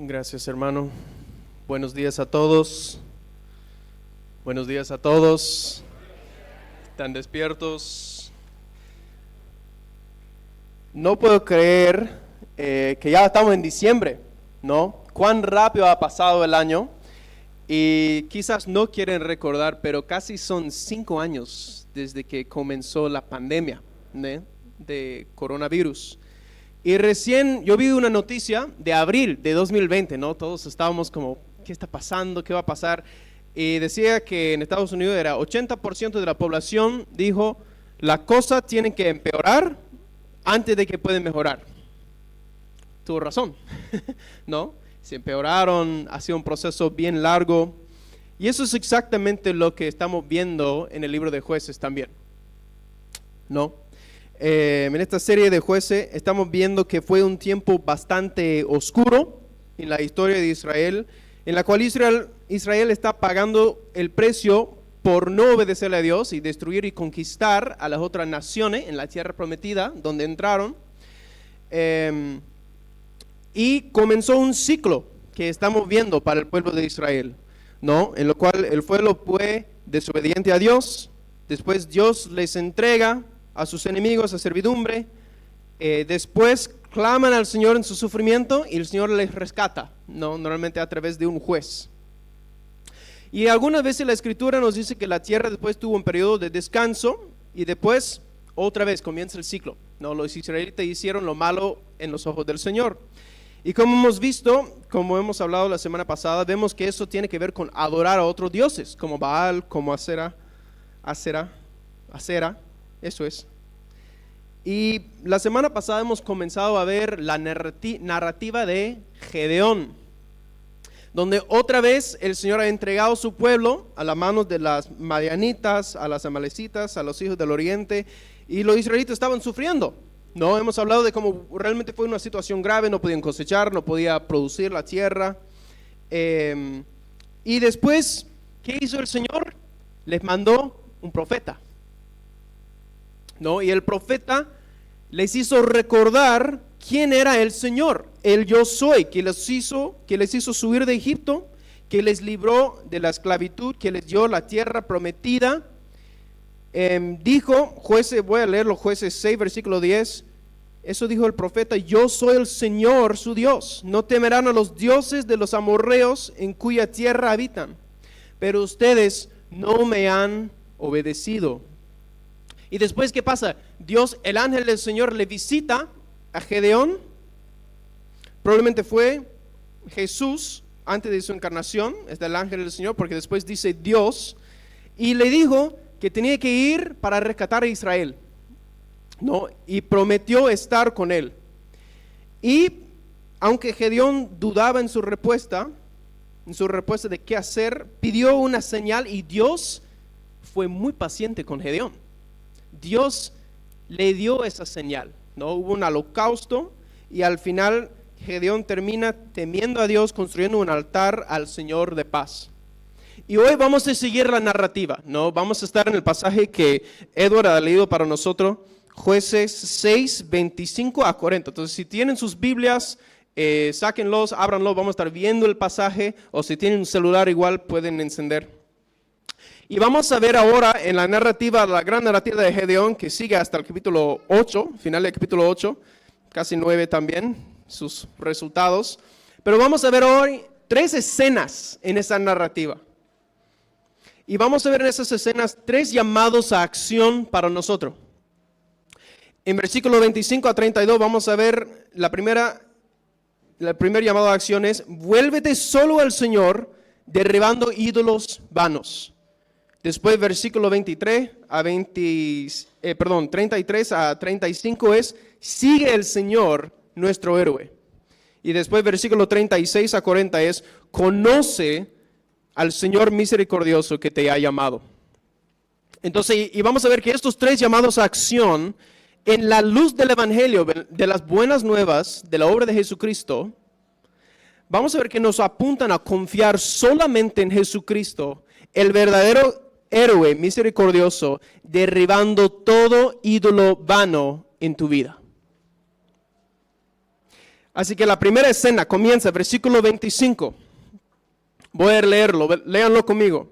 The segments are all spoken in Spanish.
Gracias, hermano. Buenos días a todos. Buenos días a todos. ¿Están despiertos? No puedo creer que ya estamos en diciembre, ¿no? Cuán rápido ha pasado el año. Y quizás no quieren recordar, pero casi son 5 años desde que comenzó la pandemia, ¿no?, de coronavirus. Y recién yo vi una noticia de abril de 2020, ¿no? Todos estábamos como, ¿qué está pasando? ¿Qué va a pasar? Y decía que en Estados Unidos era 80% de la población dijo, la cosa tiene que empeorar antes de que pueden mejorar. Tuvo razón, ¿no? Se empeoraron, ha sido un proceso bien largo. Y eso es exactamente lo que estamos viendo en el libro de Jueces también, ¿no? En esta serie de Jueces estamos viendo que fue un tiempo bastante oscuro en la historia de Israel, en la cual Israel está pagando el precio por no obedecerle a Dios y destruir y conquistar a las otras naciones en la tierra prometida donde entraron. Y comenzó un ciclo que estamos viendo para el pueblo de Israel, ¿no? En lo cual el pueblo fue desobediente a Dios, después Dios les entrega a sus enemigos a servidumbre, después claman al Señor en su sufrimiento y el Señor les rescata, ¿no? Normalmente a través de un juez. Y algunas veces la Escritura nos dice que la tierra después tuvo un periodo de descanso y después otra vez comienza el ciclo, ¿no? Los israelitas hicieron lo malo en los ojos del Señor. Y como hemos visto, como hemos hablado la semana pasada, vemos que eso tiene que ver con adorar a otros dioses, como Baal, como Acera, eso es. Y la semana pasada hemos comenzado a ver la narrativa de Gedeón, donde otra vez el Señor ha entregado su pueblo a las manos de las madianitas, a las amalecitas, a los hijos del oriente, y los israelitas estaban sufriendo, ¿no? Hemos hablado de cómo realmente fue una situación grave, no podían cosechar, no podía producir la tierra. Y después, ¿qué hizo el Señor? Les mandó un profeta, ¿no? Y el profeta les hizo recordar quién era el Señor, el Yo Soy, que les hizo subir de Egipto, que les libró de la esclavitud, que les dio la tierra prometida. Dijo, Jueces, voy a leerlo, Jueces 6, versículo 10, eso dijo el profeta, yo soy el Señor su Dios, no temerán a los dioses de los amorreos en cuya tierra habitan, pero ustedes no me han obedecido. Y después, ¿qué pasa? Dios, el ángel del Señor le visita a Gedeón, probablemente fue Jesús antes de su encarnación, es el ángel del Señor, porque después dice Dios, y le dijo que tenía que ir para rescatar a Israel, ¿no? Y prometió estar con él. Y aunque Gedeón dudaba en su respuesta de qué hacer, pidió una señal y Dios fue muy paciente con Gedeón. Dios le dio esa señal, ¿no? Hubo un holocausto y al final Gedeón termina temiendo a Dios, construyendo un altar al Señor de paz. Y hoy vamos a seguir la narrativa, ¿no? Vamos a estar en el pasaje que Edward ha leído para nosotros, Jueces 6, 25 a 40. Entonces, si tienen sus Biblias, sáquenlos, ábranlos, vamos a estar viendo el pasaje, o si tienen un celular igual pueden encender. Y vamos a ver ahora en la narrativa, la gran narrativa de Gedeón, que sigue hasta el capítulo 8, final del capítulo 8, casi 9 también, sus resultados. Pero vamos a ver hoy 3 escenas en esa narrativa. Y vamos a ver en esas escenas 3 llamados a acción para nosotros. En versículo 25 a 32 vamos a ver el primer llamado a acción es, vuélvete solo al Señor, derribando ídolos vanos. Después versículo 33 a 35 es, sigue el Señor nuestro héroe. Y después versículo 36 a 40 es, conoce al Señor misericordioso que te ha llamado. Entonces, y vamos a ver que estos 3 llamados a acción, en la luz del Evangelio, de las buenas nuevas, de la obra de Jesucristo, vamos a ver que nos apuntan a confiar solamente en Jesucristo, el verdadero héroe misericordioso, derribando todo ídolo vano en tu vida. Así que la primera escena comienza, versículo 25. Voy a leerlo, léanlo conmigo.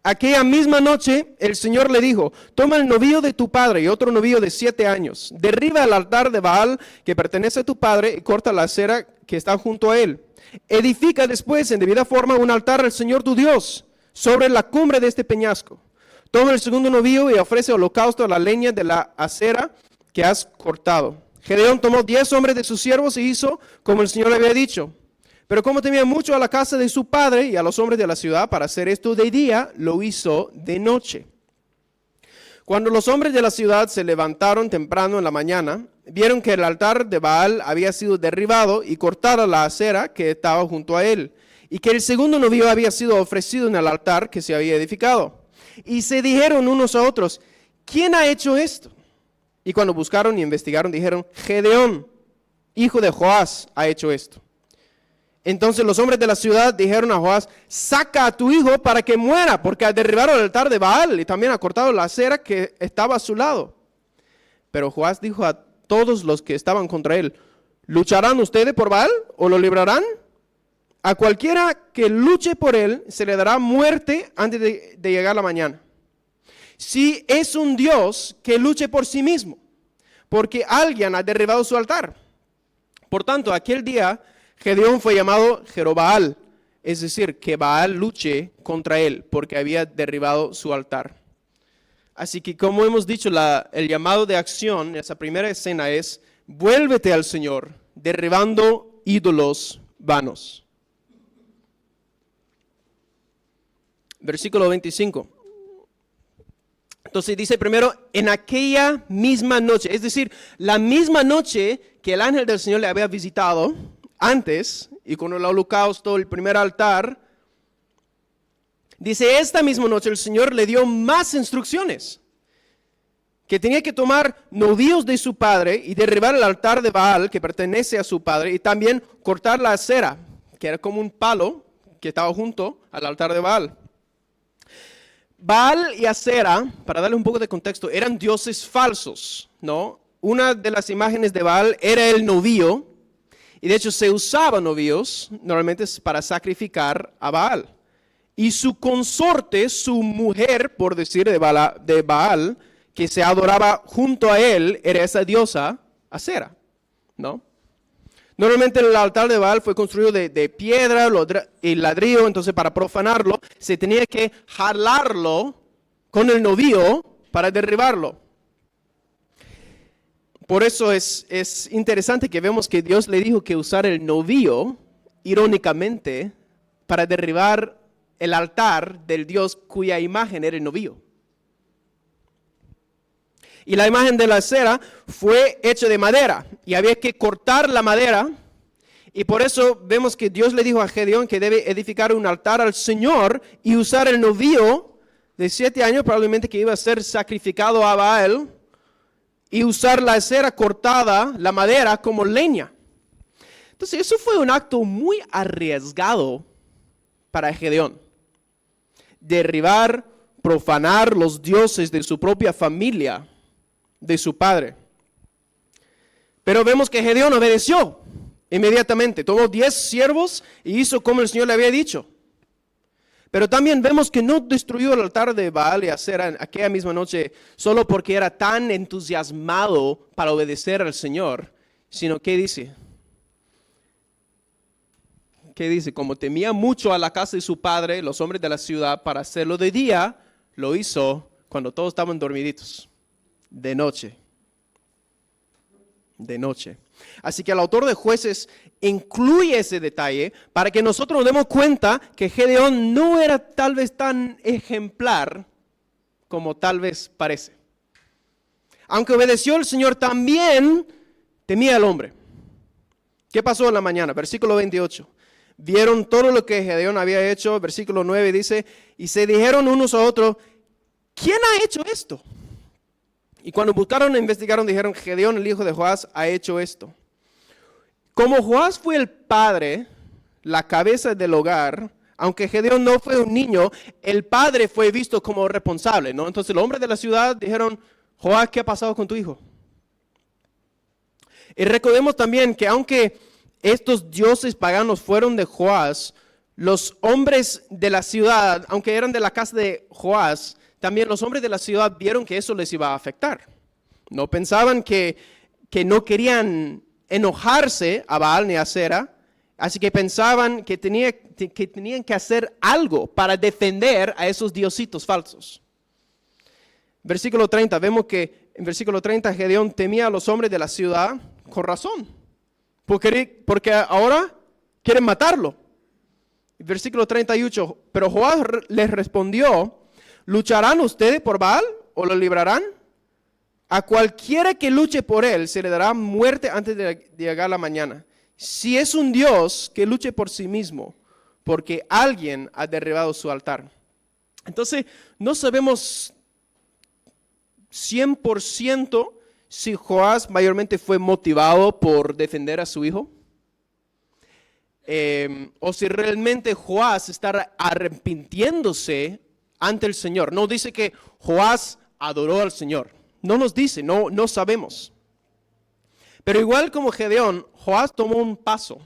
Aquella misma noche el Señor le dijo, toma el novillo de tu padre y otro novillo de 7 años, derriba el altar de Baal que pertenece a tu padre y corta la acera que está junto a él. Edifica después en debida forma un altar al Señor tu Dios sobre la cumbre de este peñasco. Toma el segundo novillo y ofrece holocausto a la leña de la acera que has cortado. Gedeón tomó 10 hombres de sus siervos y hizo como el Señor le había dicho. Pero como temía mucho a la casa de su padre y a los hombres de la ciudad para hacer esto de día, lo hizo de noche. Cuando los hombres de la ciudad se levantaron temprano en la mañana, vieron que el altar de Baal había sido derribado y cortada la acera que estaba junto a él, y que el segundo novillo había sido ofrecido en el altar que se había edificado. Y se dijeron unos a otros, ¿quién ha hecho esto? Y cuando buscaron y investigaron, dijeron, Gedeón, hijo de Joás, ha hecho esto. Entonces los hombres de la ciudad dijeron a Joás, saca a tu hijo para que muera, porque ha derribado el altar de Baal y también ha cortado la acera que estaba a su lado. Pero Joás dijo a todos los que estaban contra él, ¿lucharán ustedes por Baal o lo librarán? A cualquiera que luche por él se le dará muerte antes de llegar la mañana. Si es un Dios, que luche por sí mismo, porque alguien ha derribado su altar. Por tanto, aquel día Gedeón fue llamado Jerobaal, es decir, que Baal luche contra él, porque había derribado su altar. Así que, como hemos dicho, el llamado de acción, esa primera escena es, vuélvete al Señor, derribando ídolos vanos. Versículo 25. Entonces dice primero, en aquella misma noche, es decir, la misma noche que el ángel del Señor le había visitado antes, y con el holocausto, el primer altar, dice, esta misma noche el Señor le dio más instrucciones, que tenía que tomar novillos de su padre y derribar el altar de Baal, que pertenece a su padre, y también cortar la acera, que era como un palo que estaba junto al altar de Baal. Baal y Acera, para darle un poco de contexto, eran dioses falsos, ¿no? Una de las imágenes de Baal era el novillo, y de hecho se usaban novillos normalmente para sacrificar a Baal. Y su consorte, su mujer, por decir de Baal, que se adoraba junto a él, era esa diosa Acera, ¿no? Normalmente el altar de Baal fue construido de piedra y ladrillo, entonces para profanarlo se tenía que jalarlo con el novillo para derribarlo. Por eso es interesante que vemos que Dios le dijo que usar el novillo, irónicamente, para derribar el altar del Dios cuya imagen era el novillo. Y la imagen de la acera fue hecha de madera y había que cortar la madera. Y por eso vemos que Dios le dijo a Gedeón que debe edificar un altar al Señor y usar el novillo de 7 años, probablemente que iba a ser sacrificado a Baal, y usar la acera cortada, la madera, como leña. Entonces eso fue un acto muy arriesgado para Gedeón. Derribar, profanar los dioses de su propia familia, de su padre. Pero vemos que Gedeón obedeció inmediatamente. Tomó 10 siervos y hizo como el Señor le había dicho. Pero también vemos que no destruyó el altar de Baal y Acera aquella misma noche solo porque era tan entusiasmado para obedecer al Señor, sino que dice, como temía mucho a la casa de su padre, los hombres de la ciudad, para hacerlo de día, lo hizo cuando todos estaban dormiditos. De noche. Así que el autor de Jueces incluye ese detalle para que nosotros nos demos cuenta que Gedeón no era tal vez tan ejemplar como tal vez parece. Aunque obedeció al Señor, también temía al hombre. ¿Qué pasó en la mañana? Versículo 28. Vieron todo lo que Gedeón había hecho. Versículo 9 dice, y se dijeron unos a otros, ¿quién ha hecho esto? Y cuando buscaron e investigaron, dijeron, Gedeón, el hijo de Joás, ha hecho esto. Como Joás fue el padre, la cabeza del hogar, aunque Gedeón no fue un niño, el padre fue visto como responsable, ¿no? Entonces los hombres de la ciudad dijeron, Joás, ¿qué ha pasado con tu hijo? Y recordemos también que aunque estos dioses paganos fueron de Joás, los hombres de la ciudad, aunque eran de la casa de Joás, también los hombres de la ciudad vieron que eso les iba a afectar. No pensaban que no querían enojarse a Baal ni a Acera, así que pensaban que tenían que hacer algo para defender a esos diositos falsos. Versículo 30, vemos que en versículo 30 Gedeón temía a los hombres de la ciudad con razón, porque ahora quieren matarlo. Versículo 38, pero Joás les respondió, ¿lucharán ustedes por Baal o lo librarán? A cualquiera que luche por él se le dará muerte antes de llegar la mañana. Si es un Dios, que luche por sí mismo, porque alguien ha derribado su altar. Entonces, no sabemos 100% si Joás mayormente fue motivado por defender a su hijo. O si realmente Joás está arrepintiéndose ante el Señor. No dice que Joás adoró al Señor. No nos dice, no sabemos. Pero igual como Gedeón, Joás tomó un paso,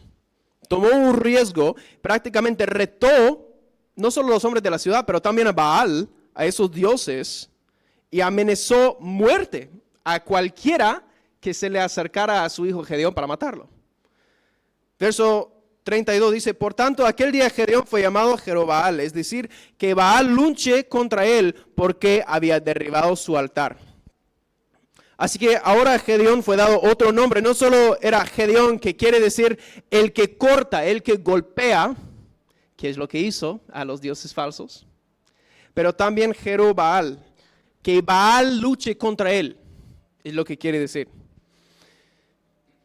tomó un riesgo, prácticamente retó no solo a los hombres de la ciudad, pero también a Baal, a esos dioses, y amenazó muerte a cualquiera que se le acercara a su hijo Gedeón para matarlo. Verso 32 dice, por tanto, aquel día Gedeón fue llamado Jerobbaal, es decir, que Baal luche contra él porque había derribado su altar. Así que ahora a Gedeón fue dado otro nombre, no solo era Gedeón, que quiere decir el que corta, el que golpea, que es lo que hizo a los dioses falsos, pero también Jerobbaal, que Baal luche contra él, es lo que quiere decir.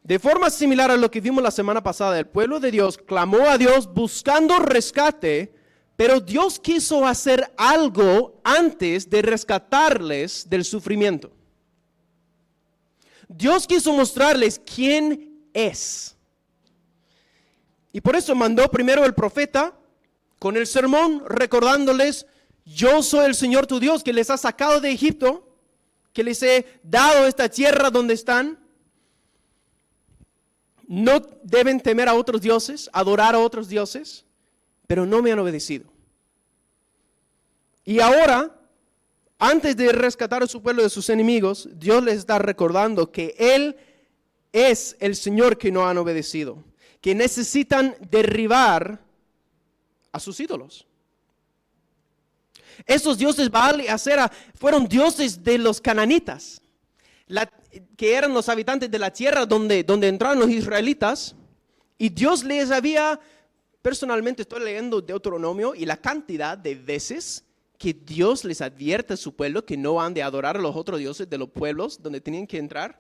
De forma similar a lo que vimos la semana pasada, el pueblo de Dios clamó a Dios buscando rescate, pero Dios quiso hacer algo antes de rescatarles del sufrimiento. Dios quiso mostrarles quién es. Y por eso mandó primero el profeta con el sermón recordándoles, yo soy el Señor tu Dios que les ha sacado de Egipto, que les he dado esta tierra donde están. No deben temer a otros dioses, adorar a otros dioses, pero no me han obedecido. Y ahora, antes de rescatar a su pueblo de sus enemigos, Dios les está recordando que Él es el Señor que no han obedecido, que necesitan derribar a sus ídolos. Esos dioses Baal y Acera fueron dioses de los cananitas, que eran los habitantes de la tierra donde entraron los israelitas, y Dios les había, personalmente estoy leyendo Deuteronomio, y la cantidad de veces que Dios les advierte a su pueblo que no han de adorar a los otros dioses de los pueblos donde tenían que entrar.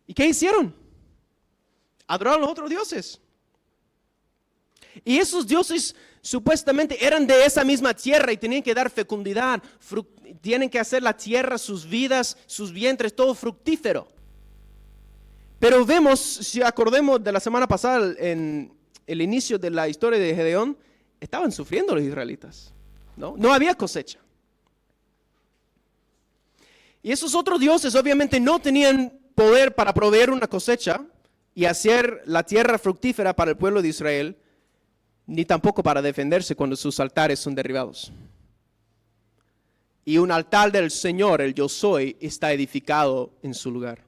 ¿Y qué hicieron? Adoraron a los otros dioses. Y esos dioses supuestamente eran de esa misma tierra y tenían que dar fecundidad, tienen que hacer la tierra, sus vidas, sus vientres, todo fructífero. Pero vemos, si acordemos de la semana pasada, en el inicio de la historia de Gedeón, estaban sufriendo los israelitas, ¿no? No había cosecha. Y esos otros dioses obviamente no tenían poder para proveer una cosecha y hacer la tierra fructífera para el pueblo de Israel, ni tampoco para defenderse cuando sus altares son derribados. Y un altar del Señor, el Yo Soy, está edificado en su lugar.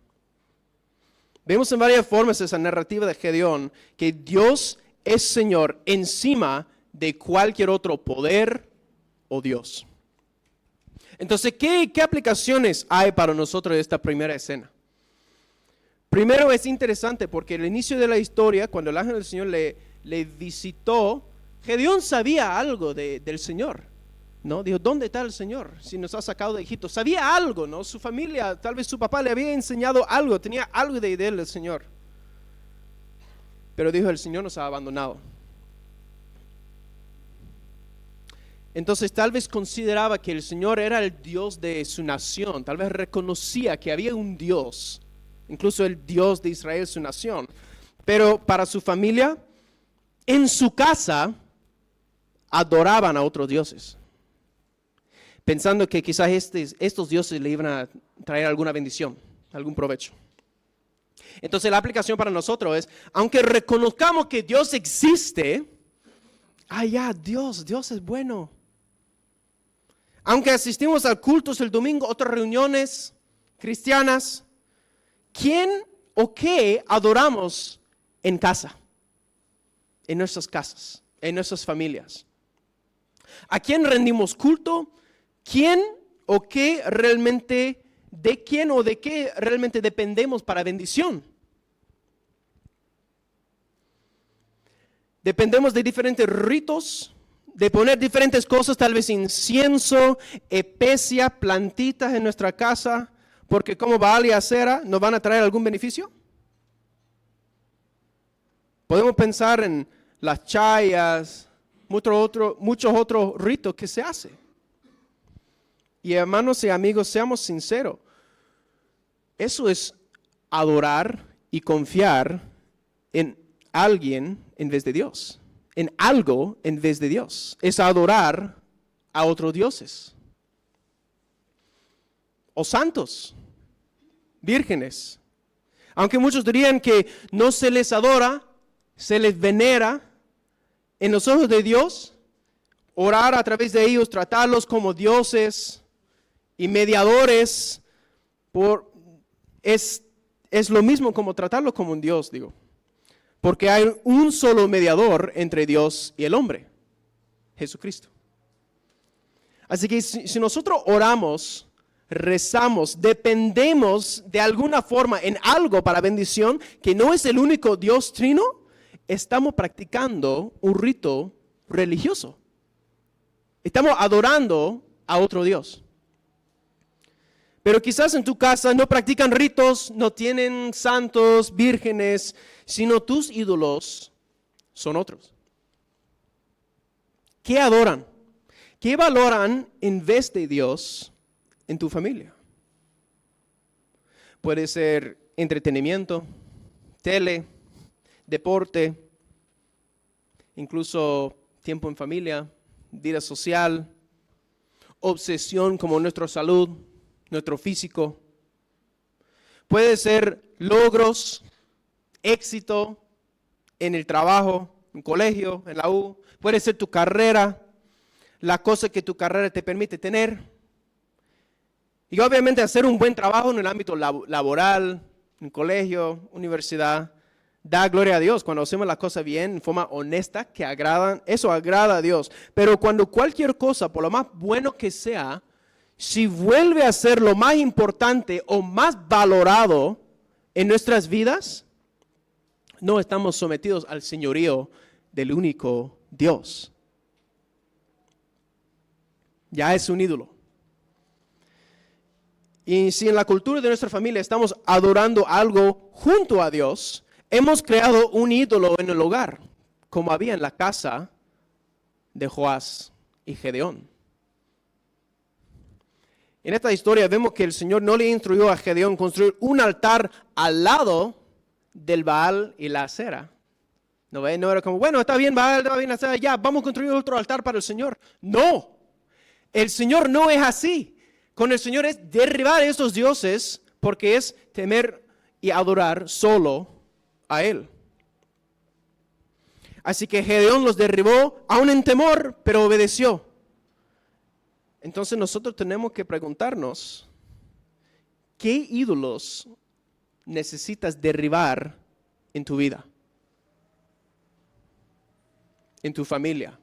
Vemos en varias formas esa narrativa de Gedeón, que Dios es Señor encima de cualquier otro poder o Dios. Entonces, ¿qué aplicaciones hay para nosotros de esta primera escena? Primero, es interesante porque al inicio de la historia, cuando el ángel del Señor le visitó, Gedeón sabía algo del Señor, ¿no? Dijo, ¿dónde está el Señor? Si nos ha sacado de Egipto. Sabía algo, ¿no? Su familia, tal vez su papá le había enseñado algo, tenía algo de él, el Señor. Pero dijo, el Señor nos ha abandonado. Entonces tal vez consideraba que el Señor era el Dios de su nación, tal vez reconocía que había un Dios, incluso el Dios de Israel, su nación. Pero para su familia, en su casa, adoraban a otros dioses, pensando que quizás estos dioses le iban a traer alguna bendición, algún provecho. Entonces la aplicación para nosotros es, aunque reconozcamos que Dios existe, Dios es bueno. Aunque asistimos a cultos el domingo, otras reuniones cristianas, ¿quién o qué adoramos en casa? En nuestras casas, en nuestras familias. ¿A quién rendimos culto? ¿Quién o qué realmente, de quién o de qué realmente dependemos para bendición? Dependemos de diferentes ritos, de poner diferentes cosas, tal vez incienso, especia, plantitas en nuestra casa, porque como Baal y Acera nos van a traer algún beneficio. Podemos pensar en las chayas, muchos otros ritos que se hacen. Y hermanos y amigos, seamos sinceros. Eso es adorar y confiar en alguien en vez de Dios. En algo en vez de Dios. Es adorar a otros dioses. O santos, vírgenes. Aunque muchos dirían que no se les adora, se les venera, en los ojos de Dios, orar a través de ellos, tratarlos como dioses y mediadores, es lo mismo como tratarlos como un Dios, digo. Porque hay un solo mediador entre Dios y el hombre, Jesucristo. Así que si nosotros oramos, rezamos, dependemos de alguna forma en algo para bendición, que no es el único Dios trino, estamos practicando un rito religioso. Estamos adorando a otro Dios. Pero quizás en tu casa no practican ritos, no tienen santos, vírgenes, sino tus ídolos son otros. ¿Qué adoran? ¿Qué valoran en vez de Dios en tu familia? Puede ser entretenimiento, tele, deporte, incluso tiempo en familia, vida social, obsesión como nuestra salud, nuestro físico. Puede ser logros, éxito en el trabajo, en colegio, en la U. Puede ser tu carrera, la cosa que tu carrera te permite tener. Y obviamente hacer un buen trabajo en el ámbito laboral, en colegio, universidad. Da gloria a Dios cuando hacemos las cosas bien, en forma honesta, que agradan, eso agrada a Dios. Pero cuando cualquier cosa, por lo más bueno que sea, si vuelve a ser lo más importante o más valorado en nuestras vidas, no estamos sometidos al señorío del único Dios. Ya es un ídolo. Y si en la cultura de nuestra familia estamos adorando algo junto a Dios, hemos creado un ídolo en el hogar, como había en la casa de Joás y Gedeón. En esta historia vemos que el Señor no le instruyó a Gedeón construir un altar al lado del Baal y la Acera. No era como, bueno, está bien Baal, está bien Acera, ya, vamos a construir otro altar para el Señor. No, el Señor no es así. Con el Señor es derribar esos dioses porque es temer y adorar solo a Él. Así que Gedeón los derribó aún en temor, pero obedeció. Entonces nosotros tenemos que preguntarnos, ¿qué ídolos necesitas derribar en tu vida? En tu familia.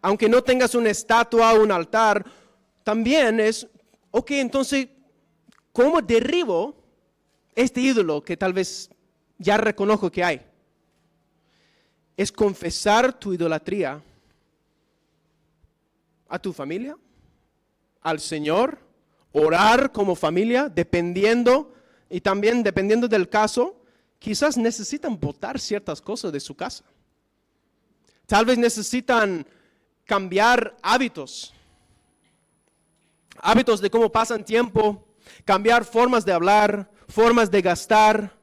Aunque no tengas una estatua o un altar, también es, ok, entonces, ¿cómo derribo este ídolo que tal vez ya reconozco que hay? Es confesar tu idolatría a tu familia, al Señor, orar como familia, dependiendo, y también dependiendo del caso, quizás necesitan botar ciertas cosas de su casa. Tal vez necesitan cambiar hábitos de cómo pasan tiempo, cambiar formas de hablar, formas de gastar.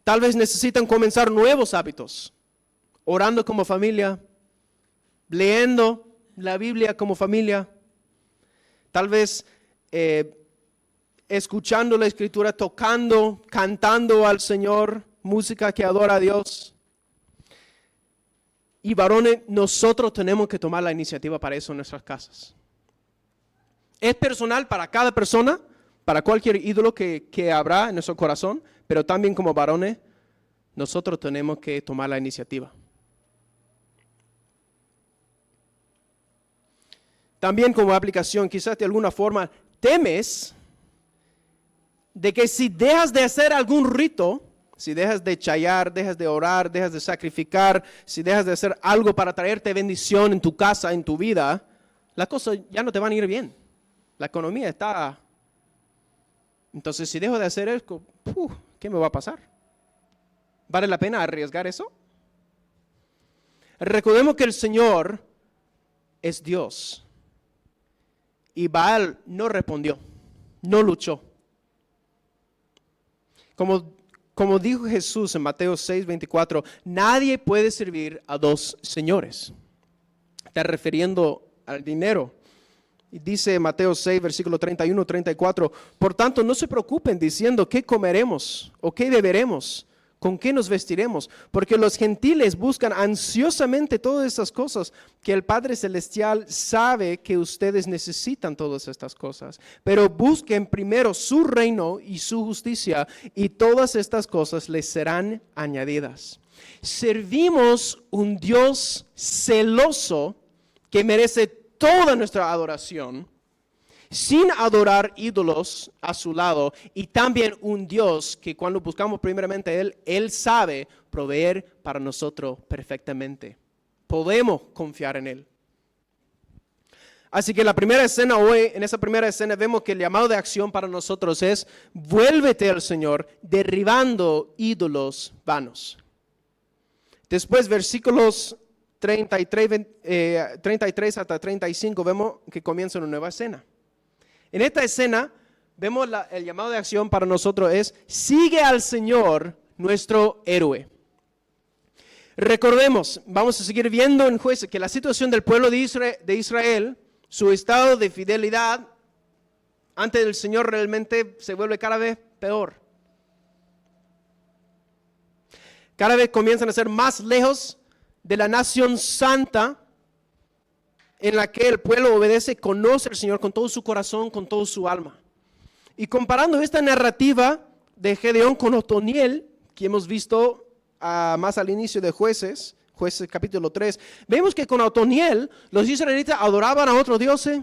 Tal vez necesitan comenzar nuevos hábitos, orando como familia, leyendo la Biblia como familia. Tal vez escuchando la Escritura, tocando, cantando al Señor, música que adora a Dios. Y varones, nosotros tenemos que tomar la iniciativa para eso en nuestras casas. Es personal para cada persona, para cualquier ídolo que habrá en nuestro corazón, pero también como varones, nosotros tenemos que tomar la iniciativa. También como aplicación, quizás de alguna forma temes de que si dejas de hacer algún rito, si dejas de chayar, dejas de orar, dejas de sacrificar, si dejas de hacer algo para traerte bendición en tu casa, en tu vida, las cosas ya no te van a ir bien. La economía está... Entonces, si dejo de hacer eso, ¿qué me va a pasar? ¿Vale la pena arriesgar eso? Recordemos que el Señor es Dios. Y Baal no respondió, no luchó. Como dijo Jesús en Mateo 6:24, nadie puede servir a dos señores. Está refiriendo al dinero. Y dice Mateo 6, versículo 31, 34, por tanto no se preocupen diciendo qué comeremos o qué beberemos, con qué nos vestiremos, porque los gentiles buscan ansiosamente todas estas cosas, que el Padre Celestial sabe que ustedes necesitan todas estas cosas. Pero busquen primero su reino y su justicia, y todas estas cosas les serán añadidas. Servimos un Dios celoso que merece toda nuestra adoración, sin adorar ídolos a su lado, y también un Dios que cuando buscamos primeramente a Él sabe proveer para nosotros perfectamente. Podemos confiar en Él. Así que la primera escena hoy, en esa primera escena vemos que el llamado de acción para nosotros es: vuélvete al Señor, derribando ídolos vanos. Después, versículos 33 hasta 35, vemos que comienza una nueva escena. En esta escena, vemos el llamado de acción para nosotros es: sigue al Señor, nuestro héroe. Recordemos, vamos a seguir viendo en Jueces que la situación del pueblo de Israel, su estado de fidelidad ante el Señor realmente se vuelve cada vez peor. Cada vez comienzan a ser más lejos de la nación santa en la que el pueblo obedece, conoce al Señor con todo su corazón, con todo su alma. Y comparando esta narrativa de Gedeón con Otoniel, que hemos visto más al inicio de Jueces capítulo 3, vemos que con Otoniel los israelitas adoraban a otros dioses,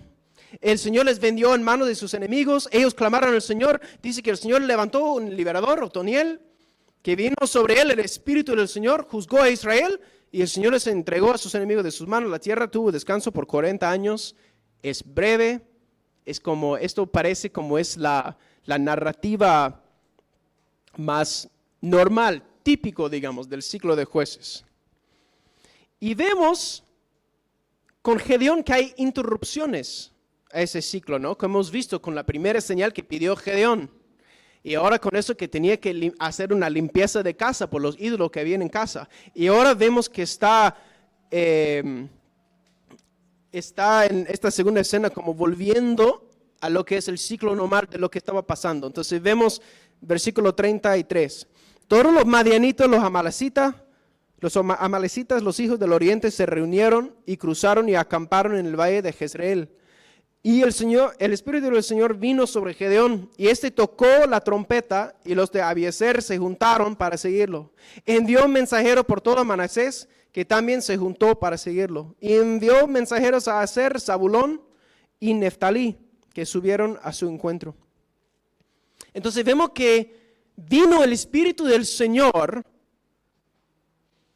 el Señor les vendió en manos de sus enemigos, ellos clamaron al Señor, dice que el Señor levantó un liberador, Otoniel, que vino sobre él el Espíritu del Señor, juzgó a Israel, y el Señor les entregó a sus enemigos de sus manos. La tierra tuvo descanso por 40 años. Es breve. Esto parece como es la narrativa más normal, típico, digamos, del ciclo de Jueces. Y vemos con Gedeón que hay interrupciones a ese ciclo, ¿no? Como hemos visto con la primera señal que pidió Gedeón. Y ahora con eso que tenía que hacer una limpieza de casa por los ídolos que habían en casa. Y ahora vemos que está en esta segunda escena como volviendo a lo que es el ciclo normal de lo que estaba pasando. Entonces vemos versículo 33. Todos los madianitas, los amalecitas, los hijos del oriente se reunieron y cruzaron y acamparon en el valle de Jezreel. Y el Espíritu del Señor vino sobre Gedeón, y éste tocó la trompeta, y los de Abiezer se juntaron para seguirlo. Envió un mensajero por todo Manasés, que también se juntó para seguirlo. Y envió mensajeros a Aser, Zabulón y Neftalí, que subieron a su encuentro. Entonces vemos que vino el Espíritu del Señor,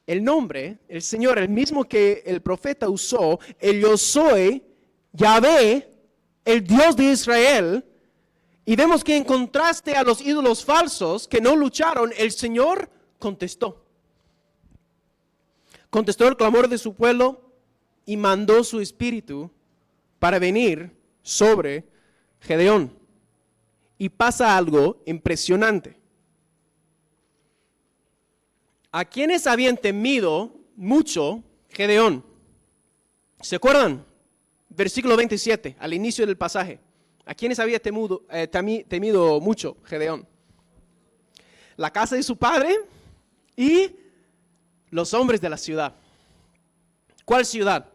el nombre, el Señor, el mismo que el profeta usó, el yo soy, Yahvé, el Dios de Israel, y vemos que en contraste a los ídolos falsos que no lucharon, el Señor contestó. Contestó el clamor de su pueblo y mandó su espíritu para venir sobre Gedeón. Y pasa algo impresionante. ¿A quienes habían temido mucho Gedeón? ¿Se acuerdan? Versículo 27, al inicio del pasaje. ¿A quiénes había temido mucho Gedeón? La casa de su padre y los hombres de la ciudad. ¿Cuál ciudad?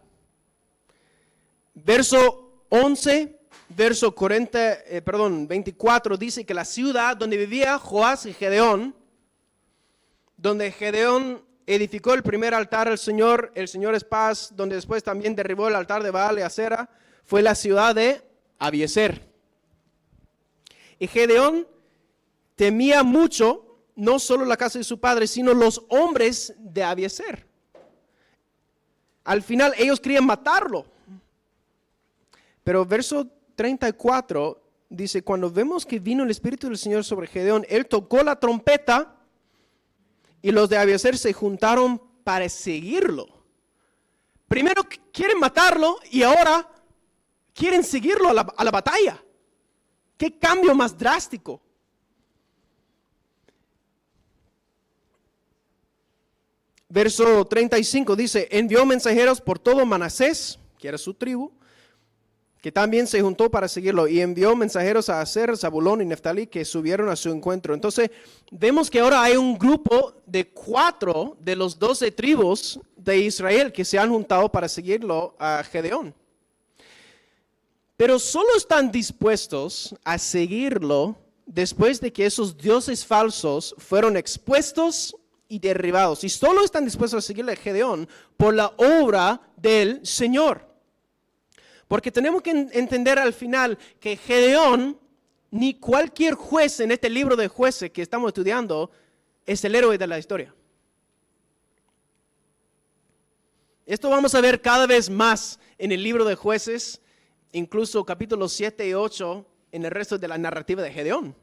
Verso 11, verso 24 dice que la ciudad donde vivía Joás y Gedeón, donde Gedeón edificó el primer altar al Señor, el Señor es paz, donde después también derribó el altar de Baal y Acera, fue la ciudad de Abiezer. Y Gedeón temía mucho no solo la casa de su padre, sino los hombres de Abiezer. Al final ellos querían matarlo. Pero verso 34 dice, cuando vemos que vino el Espíritu del Señor sobre Gedeón, él tocó la trompeta y los de Abiezer se juntaron para seguirlo. Primero quieren matarlo y ahora quieren seguirlo a la batalla. ¿Qué cambio más drástico? Verso 35 dice, envió mensajeros por todo Manasés, que era su tribu, que también se juntó para seguirlo, y envió mensajeros a Aser, Zabulón y Neftalí, que subieron a su encuentro. Entonces, vemos que ahora hay un grupo de 4 de los 12 tribus de Israel que se han juntado para seguirlo a Gedeón. Pero solo están dispuestos a seguirlo después de que esos dioses falsos fueron expuestos y derribados. Y solo están dispuestos a seguirle a Gedeón por la obra del Señor. Porque tenemos que entender al final que Gedeón, ni cualquier juez en este libro de jueces que estamos estudiando, es el héroe de la historia. Esto vamos a ver cada vez más en el libro de jueces, incluso capítulos 7 y 8 en el resto de la narrativa de Gedeón.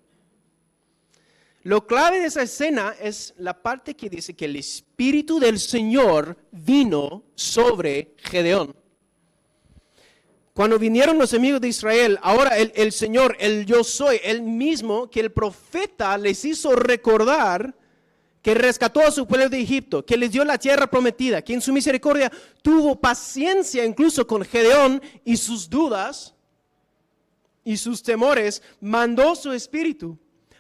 Lo clave de esa escena es la parte que dice que el Espíritu del Señor vino sobre Gedeón. Cuando vinieron los enemigos de Israel, ahora el Señor, el yo soy, el mismo que el profeta les hizo recordar que rescató a su pueblo de Egipto, que les dio la tierra prometida, que en su misericordia tuvo paciencia incluso con Gedeón y sus dudas y sus temores, mandó su Espíritu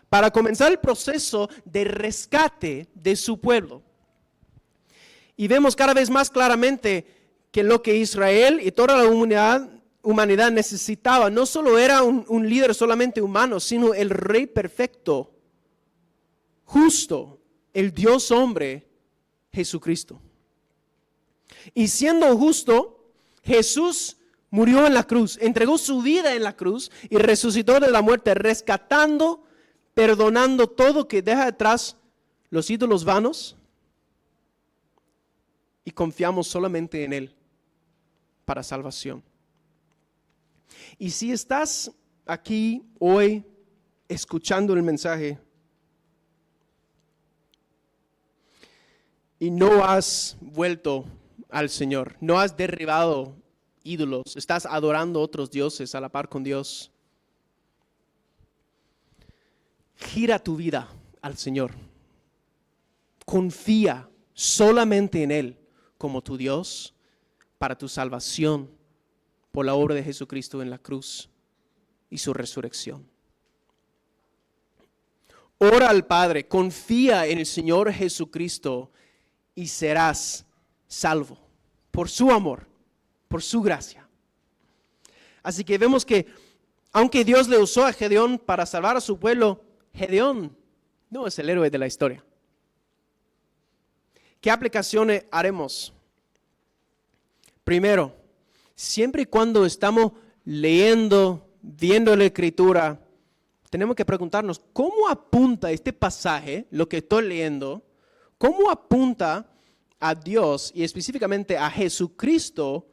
para comenzar el proceso de rescate de su pueblo. Y vemos cada vez más claramente que lo que Israel y toda la humanidad necesitaba no solo era un líder solamente humano, sino el rey perfecto, justo, el Dios hombre, Jesucristo. Y siendo justo, Jesús murió en la cruz, entregó su vida en la cruz y resucitó de la muerte, rescatando, perdonando todo que deja atrás los ídolos vanos, y confiamos solamente en Él para salvación. Y si estás aquí hoy escuchando el mensaje y no has vuelto al Señor, no has derribado ídolos, estás adorando otros dioses a la par con Dios, gira tu vida al Señor. Confía solamente en Él como tu Dios para tu salvación por la obra de Jesucristo en la cruz y su resurrección. Ora al Padre, confía en el Señor Jesucristo y serás salvo por su amor, por su gracia. Así que vemos que aunque Dios le usó a Gedeón para salvar a su pueblo, Gedeón no es el héroe de la historia. ¿Qué aplicaciones haremos? Primero, siempre y cuando estamos leyendo, viendo la Escritura, tenemos que preguntarnos, ¿cómo apunta este pasaje, lo que estoy leyendo, cómo apunta a Dios y específicamente a Jesucristo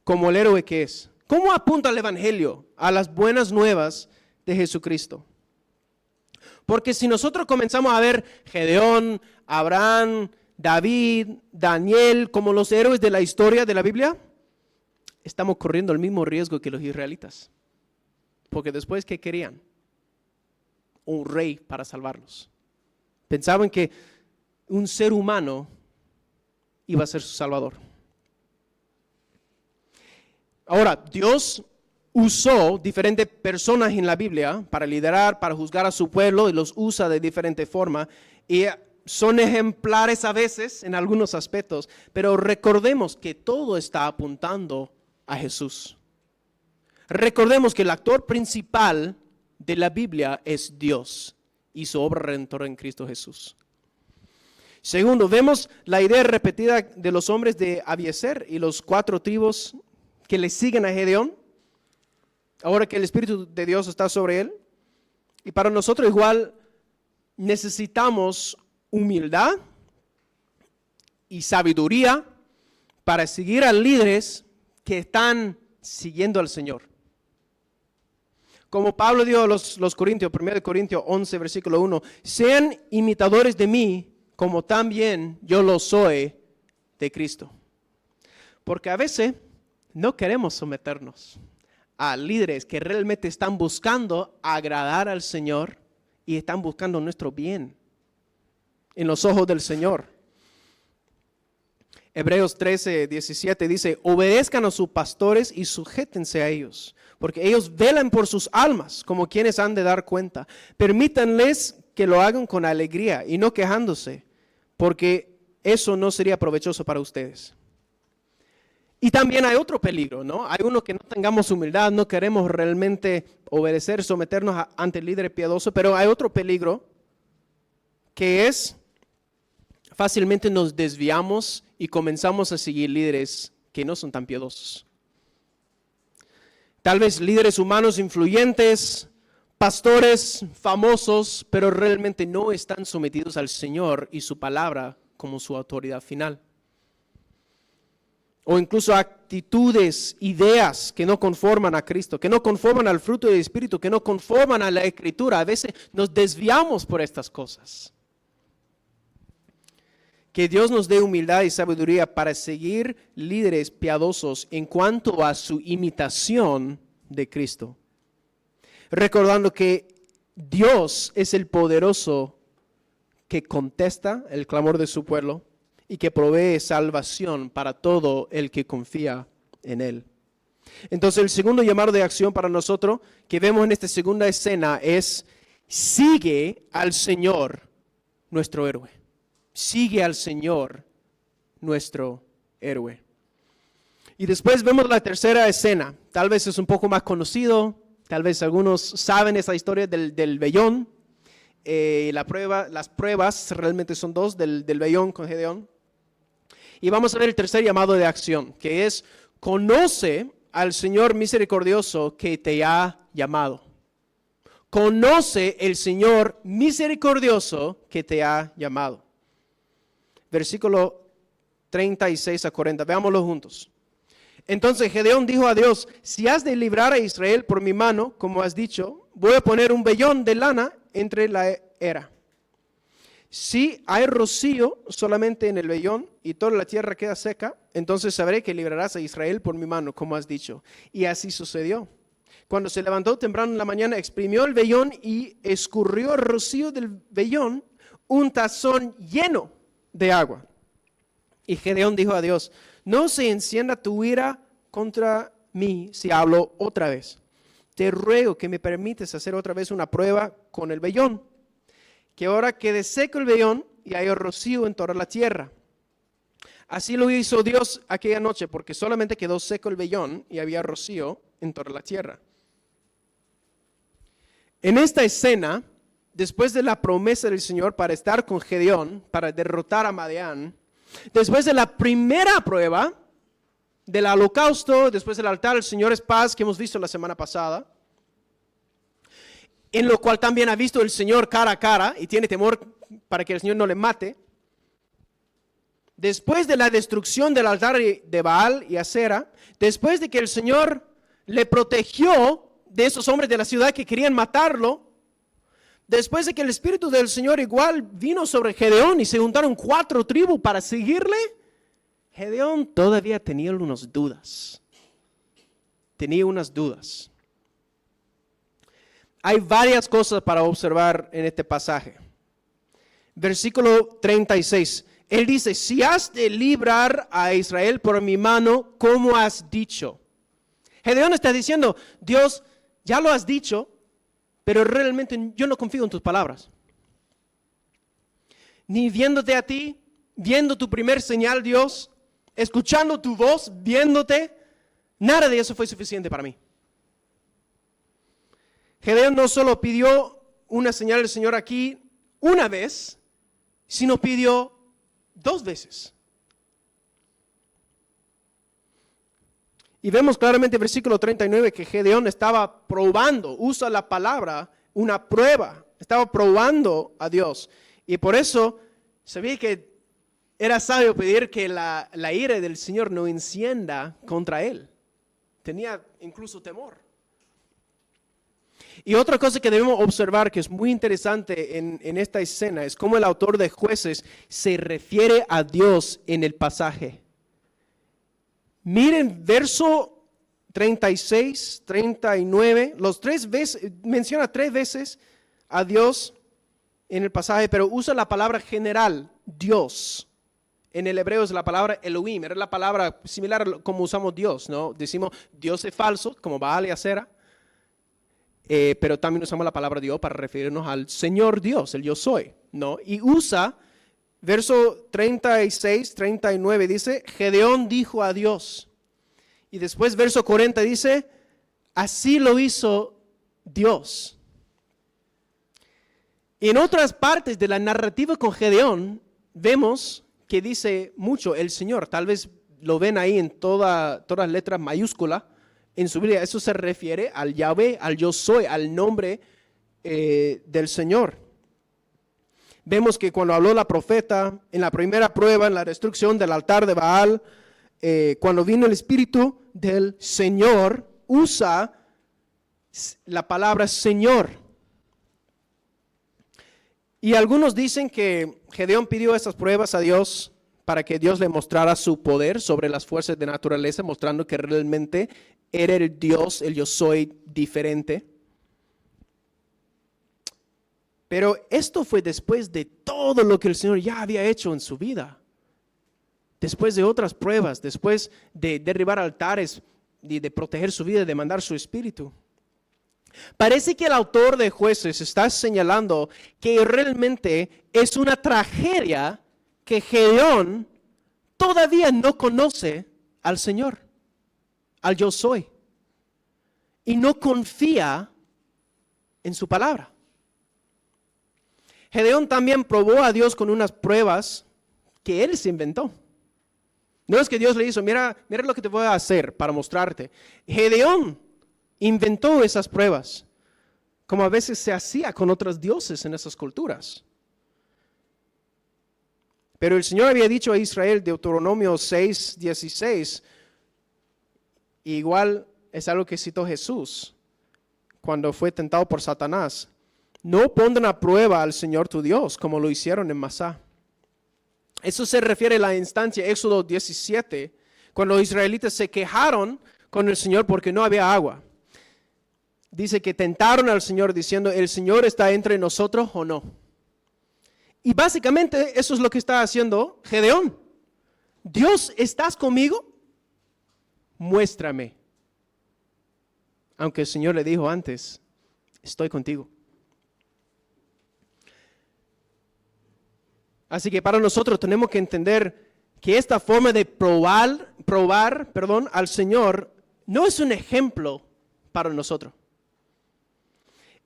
como el héroe que es? ¿Cómo apunta el Evangelio a las buenas nuevas de Jesucristo? Porque si nosotros comenzamos a ver Gedeón, Abraham, David, Daniel como los héroes de la historia de la Biblia, estamos corriendo el mismo riesgo que los israelitas. Porque después, ¿qué querían? Un rey para salvarlos. Pensaban que un ser humano iba a ser su salvador. Ahora, Dios usó diferentes personas en la Biblia para liderar, para juzgar a su pueblo, y los usa de diferente forma. Y son ejemplares a veces en algunos aspectos, pero recordemos que todo está apuntando a Jesús. Recordemos que el actor principal de la Biblia es Dios y su obra redentora en Cristo Jesús. Segundo, vemos la idea repetida de los hombres de Abiezer y los 4 tribus que le siguen a Gedeón, ahora que el Espíritu de Dios está sobre él. Y para nosotros igual necesitamos humildad y sabiduría para seguir a líderes que están siguiendo al Señor. Como Pablo dijo a los Corintios, 1 Corintios 11, versículo 1, sean imitadores de mí, como también yo lo soy de Cristo. Porque a veces no queremos someternos a líderes que realmente están buscando agradar al Señor y están buscando nuestro bien en los ojos del Señor. Hebreos 13, 17 dice, obedezcan a sus pastores y sujétense a ellos, porque ellos velan por sus almas como quienes han de dar cuenta. Permítanles que lo hagan con alegría y no quejándose, porque eso no sería provechoso para ustedes. Y también hay otro peligro, ¿no? Hay uno que no tengamos humildad, no queremos realmente obedecer, someternos ante el líder piadoso, pero hay otro peligro que es fácilmente nos desviamos y comenzamos a seguir líderes que no son tan piadosos. Tal vez líderes humanos influyentes, pastores famosos, pero realmente no están sometidos al Señor y su palabra como su autoridad final. O incluso actitudes, ideas que no conforman a Cristo, que no conforman al fruto del Espíritu, que no conforman a la Escritura. A veces nos desviamos por estas cosas. Que Dios nos dé humildad y sabiduría para seguir líderes piadosos en cuanto a su imitación de Cristo. Recordando que Dios es el poderoso que contesta el clamor de su pueblo y que provee salvación para todo el que confía en Él. Entonces el segundo llamado de acción para nosotros que vemos en esta segunda escena es: sigue al Señor nuestro héroe. Sigue al Señor nuestro héroe. Y después vemos la tercera escena. Tal vez es un poco más conocido, tal vez algunos saben esa historia del vellón. Las pruebas realmente son 2 del vellón con Gedeón. Y vamos a ver el tercer llamado de acción, que es: conoce al Señor misericordioso que te ha llamado. Conoce el Señor misericordioso que te ha llamado. Versículo 36 a 40, veámoslo juntos. Entonces Gedeón dijo a Dios: si has de librar a Israel por mi mano, como has dicho, voy a poner un vellón de lana entre la era. Si hay rocío solamente en el vellón y toda la tierra queda seca, entonces sabré que librarás a Israel por mi mano, como has dicho. Y así sucedió. Cuando se levantó temprano en la mañana, exprimió el vellón y escurrió el rocío del vellón un tazón lleno de agua. Y Gedeón dijo a Dios: no se encienda tu ira contra mí si hablo otra vez. Te ruego que me permites hacer otra vez una prueba con el vellón, que ahora quede seco el vellón y haya rocío en toda la tierra. Así lo hizo Dios aquella noche, porque solamente quedó seco el vellón y había rocío en toda la tierra. En esta escena, después de la promesa del Señor para estar con Gedeón, para derrotar a Madián, después de la primera prueba del holocausto, después del altar del Señor es paz que hemos visto la semana pasada, en lo cual también ha visto el Señor cara a cara y tiene temor para que el Señor no le mate. Después de la destrucción del altar de Baal y Acera, después de que el Señor le protegió de esos hombres de la ciudad que querían matarlo, después de que el Espíritu del Señor igual vino sobre Gedeón y se juntaron 4 tribus para seguirle, Gedeón todavía tenía unas dudas. Tenía unas dudas. Hay varias cosas para observar en este pasaje. Versículo 36. Él dice: si has de librar a Israel por mi mano, como has dicho. Gedeón está diciendo, Dios, ya lo has dicho, pero realmente yo no confío en tus palabras. Ni viéndote a ti, viendo tu primer señal, Dios, escuchando tu voz, viéndote, nada de eso fue suficiente para mí. Gedeón no solo pidió una señal del Señor aquí una vez, sino pidió 2 veces. Y vemos claramente en versículo 39 que Gedeón estaba probando, usa la palabra, una prueba, estaba probando a Dios. Y por eso sabía que era sabio pedir que la ira del Señor no encienda contra él. Tenía incluso temor. Y otra cosa que debemos observar que es muy interesante en esta escena es cómo el autor de Jueces se refiere a Dios en el pasaje. Miren verso 36, 39, menciona 3 veces a Dios en el pasaje, pero usa la palabra general, Dios. En el hebreo es la palabra Elohim, era la palabra similar a como usamos Dios, ¿no? Decimos Dios es falso, como Baal y Acera, pero también usamos la palabra Dios para referirnos al Señor Dios, el yo soy, ¿no? Y usa, verso 36, 39, dice, Gedeón dijo a Dios. Y después verso 40 dice, así lo hizo Dios. Y en otras partes de la narrativa con Gedeón, vemos que dice mucho el Señor. Tal vez lo ven ahí en todas las letras mayúsculas en su Biblia. Eso se refiere al Yahvé, al yo soy, al nombre del Señor. Vemos que cuando habló la profeta, en la primera prueba, en la destrucción del altar de Baal, cuando vino el Espíritu del Señor, usa la palabra Señor. Y algunos dicen que Gedeón pidió estas pruebas a Dios para que Dios le mostrara su poder sobre las fuerzas de naturaleza, mostrando que realmente era el Dios, el yo soy diferente. Pero esto fue después de todo lo que el Señor ya había hecho en su vida. Después de otras pruebas, después de derribar altares, de proteger su vida, de mandar su espíritu. Parece que el autor de Jueces está señalando que realmente es una tragedia que Gedeón todavía no conoce al Señor, al yo soy, y no confía en su palabra. Gedeón también probó a Dios con unas pruebas que él se inventó. No es que Dios le hizo, mira lo que te voy a hacer para mostrarte. Gedeón inventó esas pruebas, como a veces se hacía con otros dioses en esas culturas. Pero el Señor había dicho a Israel, Deuteronomio 6, 16, igual es algo que citó Jesús cuando fue tentado por Satanás. No pondrán a prueba al Señor tu Dios, como lo hicieron en Masá. Eso se refiere a la instancia, Éxodo 17, cuando los israelitas se quejaron con el Señor porque no había agua. Dice que tentaron al Señor diciendo, ¿el Señor está entre nosotros o no? Y básicamente eso es lo que está haciendo Gedeón. Dios, ¿estás conmigo? Muéstrame. Aunque el Señor le dijo antes, estoy contigo. Así que para nosotros tenemos que entender que esta forma de probar al Señor no es un ejemplo para nosotros.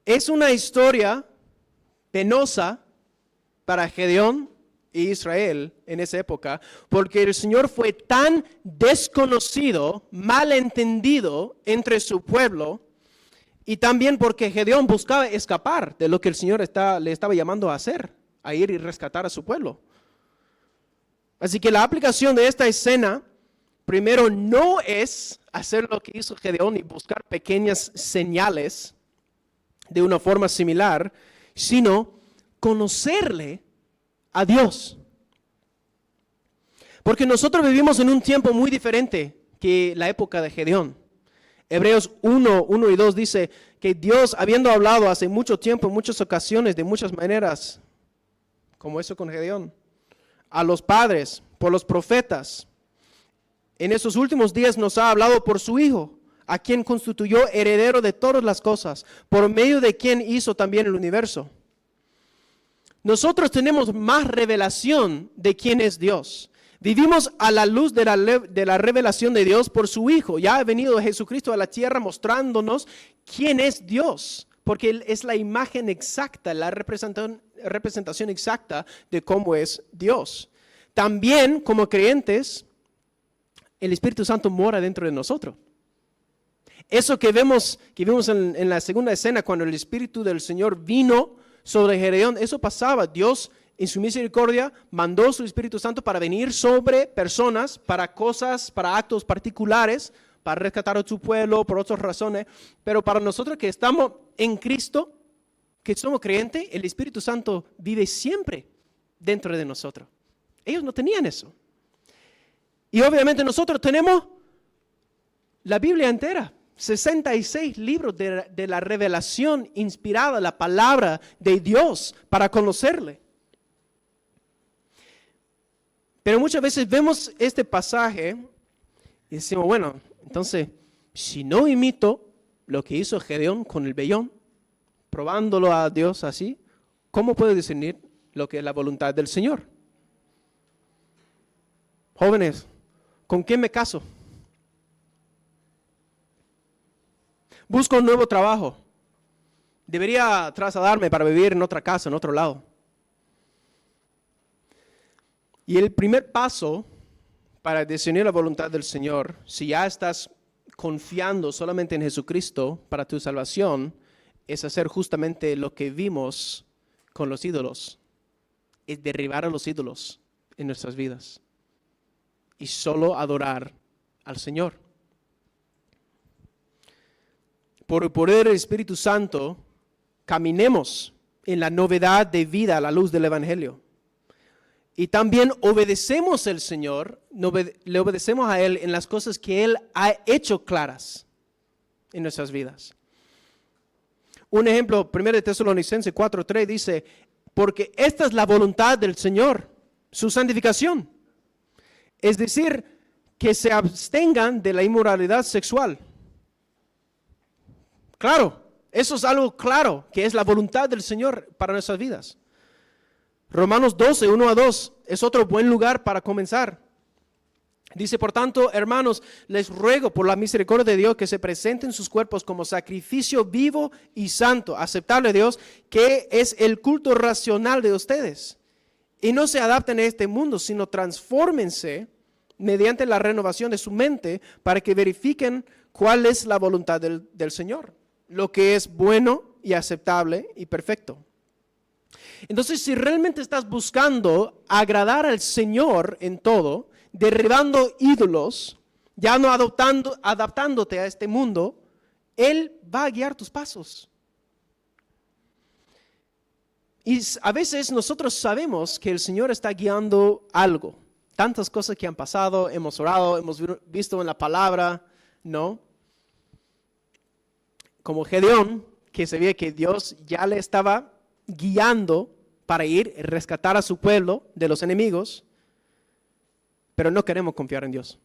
Es una historia penosa para Gedeón e Israel en esa época, porque el Señor fue tan desconocido, malentendido entre su pueblo, y también porque Gedeón buscaba escapar de lo que el Señor le estaba llamando a hacer, a ir y rescatar a su pueblo. Así que la aplicación de esta escena, primero, no es hacer lo que hizo Gedeón y buscar pequeñas señales de una forma similar, sino conocerle a Dios. Porque nosotros vivimos en un tiempo muy diferente que la época de Gedeón. Hebreos 1 y 2 dice que Dios, habiendo hablado hace mucho tiempo, en muchas ocasiones, de muchas maneras, como eso con Gedeón, a los padres, por los profetas, en esos últimos días nos ha hablado por su Hijo, a quien constituyó heredero de todas las cosas, por medio de quien hizo también el universo. Nosotros tenemos más revelación de quién es Dios. Vivimos a la luz de la revelación de Dios por su Hijo. Ya ha venido Jesucristo a la tierra mostrándonos quién es Dios, porque Él es la imagen exacta, la representación exacta de cómo es Dios. También, como creyentes, el Espíritu Santo mora dentro de nosotros. Eso que vimos en la segunda escena, cuando el Espíritu del Señor vino sobre Gedeón, eso pasaba. Dios, en su misericordia, mandó su Espíritu Santo para venir sobre personas, para cosas, para actos particulares, para rescatar a su pueblo, por otras razones. Pero para nosotros que estamos en Cristo, que somos creyentes, el Espíritu Santo vive siempre dentro de nosotros. Ellos no tenían eso. Y obviamente nosotros tenemos la Biblia entera. 66 libros de la revelación inspirada, la palabra de Dios para conocerle. Pero muchas veces vemos este pasaje y decimos, bueno, entonces, si no imito lo que hizo Gedeón con el vellón, probándolo a Dios así, ¿cómo puedo discernir lo que es la voluntad del Señor? Jóvenes, ¿con quién me caso? Busco un nuevo trabajo. Debería trasladarme para vivir en otra casa, en otro lado. Y el primer paso para discernir la voluntad del Señor, si ya estás confiando solamente en Jesucristo para tu salvación, es hacer justamente lo que vimos con los ídolos. Es derribar a los ídolos en nuestras vidas. Y solo adorar al Señor. Por el poder del Espíritu Santo, caminemos en la novedad de vida a la luz del Evangelio. Y también obedecemos al Señor, le obedecemos a Él en las cosas que Él ha hecho claras en nuestras vidas. Un ejemplo, 1 Tesalonicenses 4:3 dice, porque esta es la voluntad del Señor, su santificación. Es decir, que se abstengan de la inmoralidad sexual. Claro, eso es algo claro, que es la voluntad del Señor para nuestras vidas. Romanos 12, 1-2, es otro buen lugar para comenzar. Dice, por tanto, hermanos, les ruego por la misericordia de Dios que se presenten sus cuerpos como sacrificio vivo y santo, aceptable a Dios, que es el culto racional de ustedes. Y no se adapten a este mundo, sino transfórmense mediante la renovación de su mente para que verifiquen cuál es la voluntad del Señor, lo que es bueno y aceptable y perfecto. Entonces, si realmente estás buscando agradar al Señor en todo, derribando ídolos, ya no adaptándote a este mundo, Él va a guiar tus pasos. Y a veces nosotros sabemos que el Señor está guiando algo. Tantas cosas que han pasado, hemos orado, hemos visto en la palabra, ¿no? Como Gedeón, que se ve que Dios ya le estaba guiando para ir a rescatar a su pueblo de los enemigos, pero no queremos confiar en Dios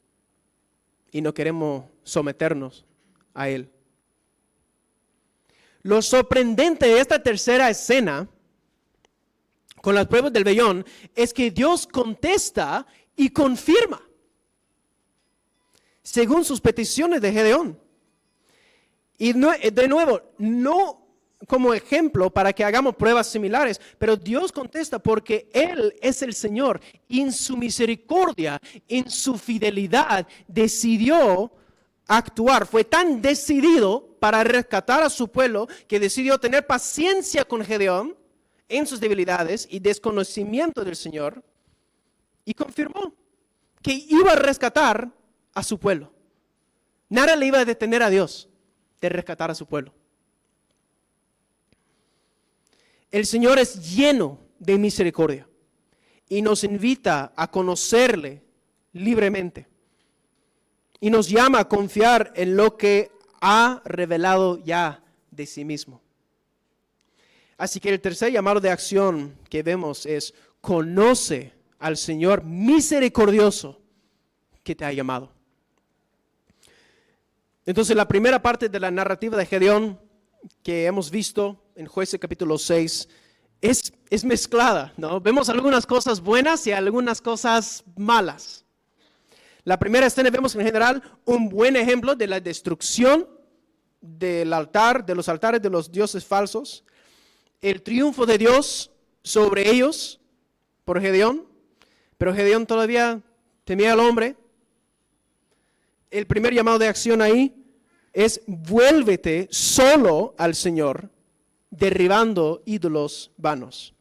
y no queremos someternos a Él. Lo sorprendente de esta tercera escena con las pruebas del vellón es que Dios contesta y confirma según sus peticiones de Gedeón. Y de nuevo, no como ejemplo para que hagamos pruebas similares, pero Dios contesta porque Él es el Señor y en su misericordia, en su fidelidad, decidió actuar. Fue tan decidido para rescatar a su pueblo que decidió tener paciencia con Gedeón en sus debilidades y desconocimiento del Señor y confirmó que iba a rescatar a su pueblo. Nada le iba a detener a Dios de rescatar a su pueblo. El Señor es lleno de misericordia y nos invita a conocerle libremente y nos llama a confiar en lo que ha revelado ya de sí mismo. Así que el tercer llamado de acción que vemos es: conoce al Señor misericordioso que te ha llamado. Entonces la primera parte de la narrativa de Gedeón que hemos visto en Jueces capítulo 6 es mezclada, ¿no? Vemos algunas cosas buenas y algunas cosas malas. La primera escena vemos en general un buen ejemplo de la destrucción del altar, de los altares de los dioses falsos, el triunfo de Dios sobre ellos por Gedeón, pero Gedeón todavía temía al hombre. El primer llamado de acción ahí es vuélvete solo al Señor, derribando ídolos vanos.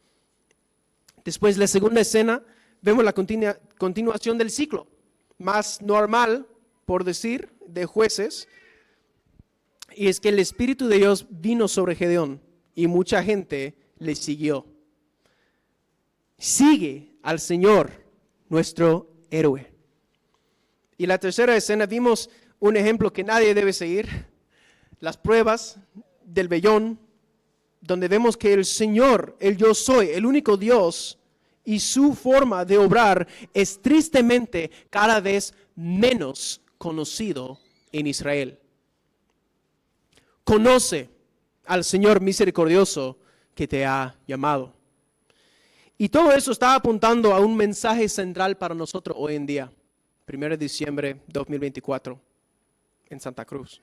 Después, la segunda escena, vemos la continuación del ciclo, más normal, por decir, de Jueces, y es que el Espíritu de Dios vino sobre Gedeón y mucha gente le siguió. Sigue al Señor, nuestro héroe. Y la tercera escena vimos un ejemplo que nadie debe seguir, las pruebas del vellón, donde vemos que el Señor, el yo soy, el único Dios, y su forma de obrar es tristemente cada vez menos conocido en Israel. Conoce al Señor misericordioso que te ha llamado. Y todo eso está apuntando a un mensaje central para nosotros hoy en día, 1 de diciembre 2024, en Santa Cruz.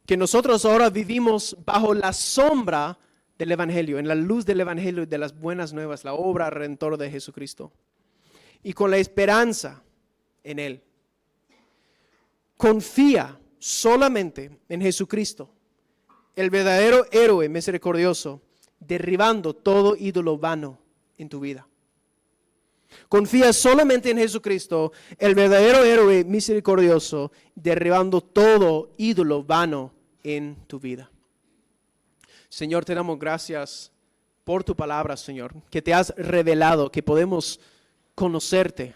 Que nosotros ahora vivimos bajo la sombra del Evangelio, en la luz del Evangelio y de las buenas nuevas, la obra redentora de Jesucristo. Y con la esperanza en Él. Confía solamente en Jesucristo, el verdadero héroe misericordioso, derribando todo ídolo vano en tu vida. Confía solamente en Jesucristo, el verdadero héroe misericordioso, derribando todo ídolo vano en tu vida. Señor, te damos gracias por tu palabra, Señor, que te has revelado, que podemos conocerte.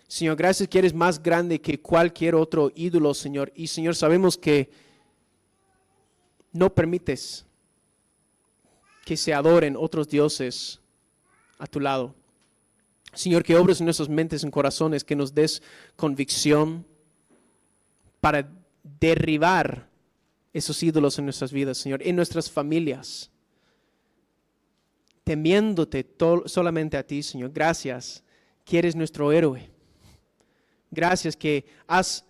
Señor, gracias que eres más grande que cualquier otro ídolo, Señor. Y, Señor, sabemos que no permites que se adoren otros dioses a tu lado. Señor, que obres en nuestras mentes, en corazones, que nos des convicción para derribar esos ídolos en nuestras vidas, Señor, en nuestras familias, temiéndote solamente a ti, Señor. Gracias que eres nuestro héroe. Gracias que has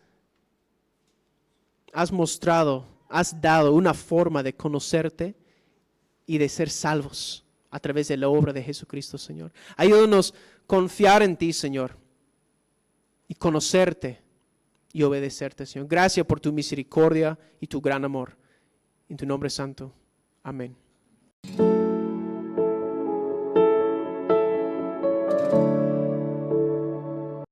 mostrado, has dado una forma de conocerte y de ser salvos a través de la obra de Jesucristo, Señor. Ayúdanos a confiar en ti, Señor, y conocerte y obedecerte, Señor. Gracias por tu misericordia y tu gran amor. En tu nombre santo. Amén.